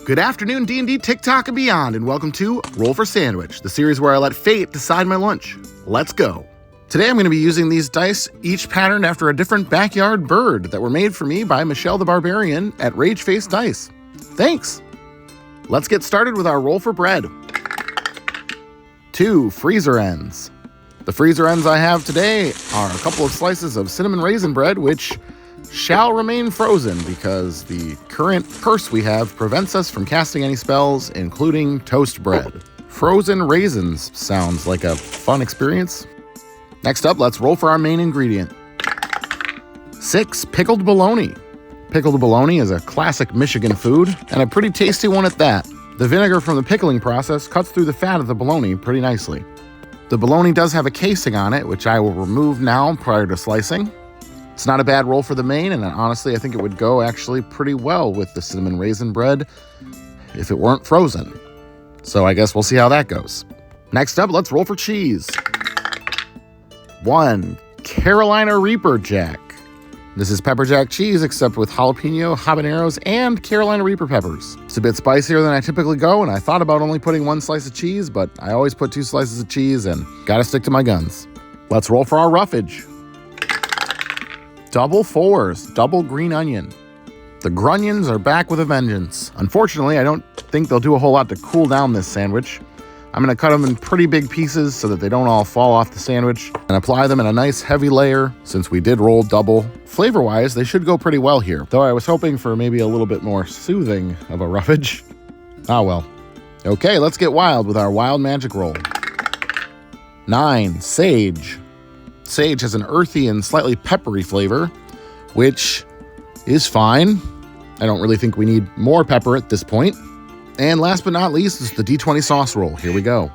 Good afternoon, D&D, TikTok, and beyond, and welcome to Roll for Sandwich, the series where I let fate decide my lunch. Let's go. Today I'm going to be using these dice, each patterned after a different backyard bird that were made for me by Michelle the Barbarian at Rage Face Dice. Thanks. Let's get started with our roll for bread. 2 freezer ends. The freezer ends I have today are a couple of slices of cinnamon raisin bread, which shall remain frozen because the current curse we have prevents us from casting any spells, including toast bread. Frozen raisins sounds like a fun experience. Next up, let's roll for our main ingredient. 6 pickled bologna. Pickled bologna is a classic Michigan food, and a pretty tasty one at that. The vinegar from the pickling process cuts through the fat of the bologna pretty nicely. The bologna does have a casing on it, which I will remove now prior to slicing. It's not a bad roll for the main, and honestly, I think it would go actually pretty well with the cinnamon raisin bread if it weren't frozen. So I guess we'll see how that goes. Next up, let's roll for cheese. 1 Carolina Reaper Jack. This is pepper jack cheese, except with jalapeno, habaneros, and Carolina Reaper peppers. It's a bit spicier than I typically go, and I thought about only putting 1 slice of cheese, but I always put 2 slices of cheese and gotta stick to my guns. Let's roll for our roughage. Double 4s, double green onion. The grunions are back with a vengeance. Unfortunately, I don't think they'll do a whole lot to cool down this sandwich. I'm gonna cut them in pretty big pieces so that they don't all fall off the sandwich and apply them in a nice heavy layer since we did roll double. Flavor-wise, they should go pretty well here, though I was hoping for maybe a little bit more soothing of a roughage. Ah well. Okay, let's get wild with our wild magic roll. 9 sage. Sage has an earthy and slightly peppery flavor, which is fine. I don't really think we need more pepper at this point. And last but not least is the D20 sauce roll. Here we go.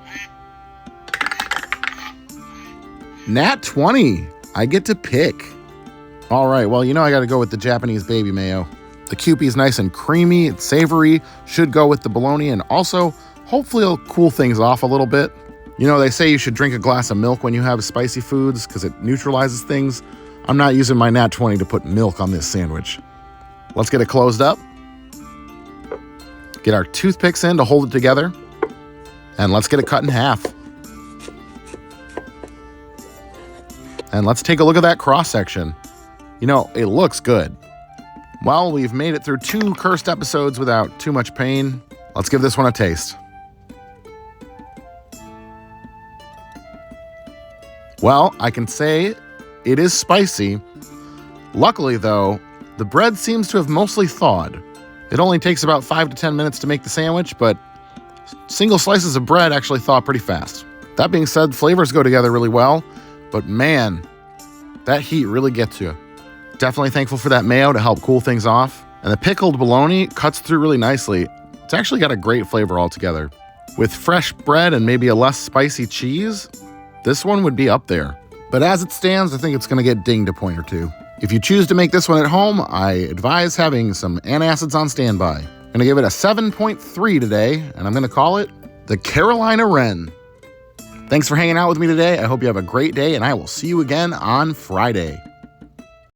Nat 20. I get to pick. All right, well, I got to go with the Japanese baby mayo. The Kewpie's nice and creamy, it's savory, should go with the bologna, and also hopefully it'll cool things off a little bit. They say you should drink a glass of milk when you have spicy foods because it neutralizes things. I'm not using my Nat 20 to put milk on this sandwich. Let's get it closed up. Get our toothpicks in to hold it together. And let's get it cut in half. And let's take a look at that cross section. It looks good. Well, we've made it through 2 cursed episodes without too much pain. Let's give this one a taste. Well, I can say it is spicy. Luckily, though, the bread seems to have mostly thawed. It only takes about 5 to 10 minutes to make the sandwich, but single slices of bread actually thaw pretty fast. That being said, flavors go together really well, but man, that heat really gets you. Definitely thankful for that mayo to help cool things off. And the pickled bologna cuts through really nicely. It's actually got a great flavor altogether. With fresh bread and maybe a less spicy cheese, this one would be up there. But as it stands, I think it's going to get dinged a point or 2. If you choose to make this one at home, I advise having some antacids on standby. I'm going to give it a 7.3 today, and I'm going to call it the Carolina Wren. Thanks for hanging out with me today. I hope you have a great day, and I will see you again on Friday.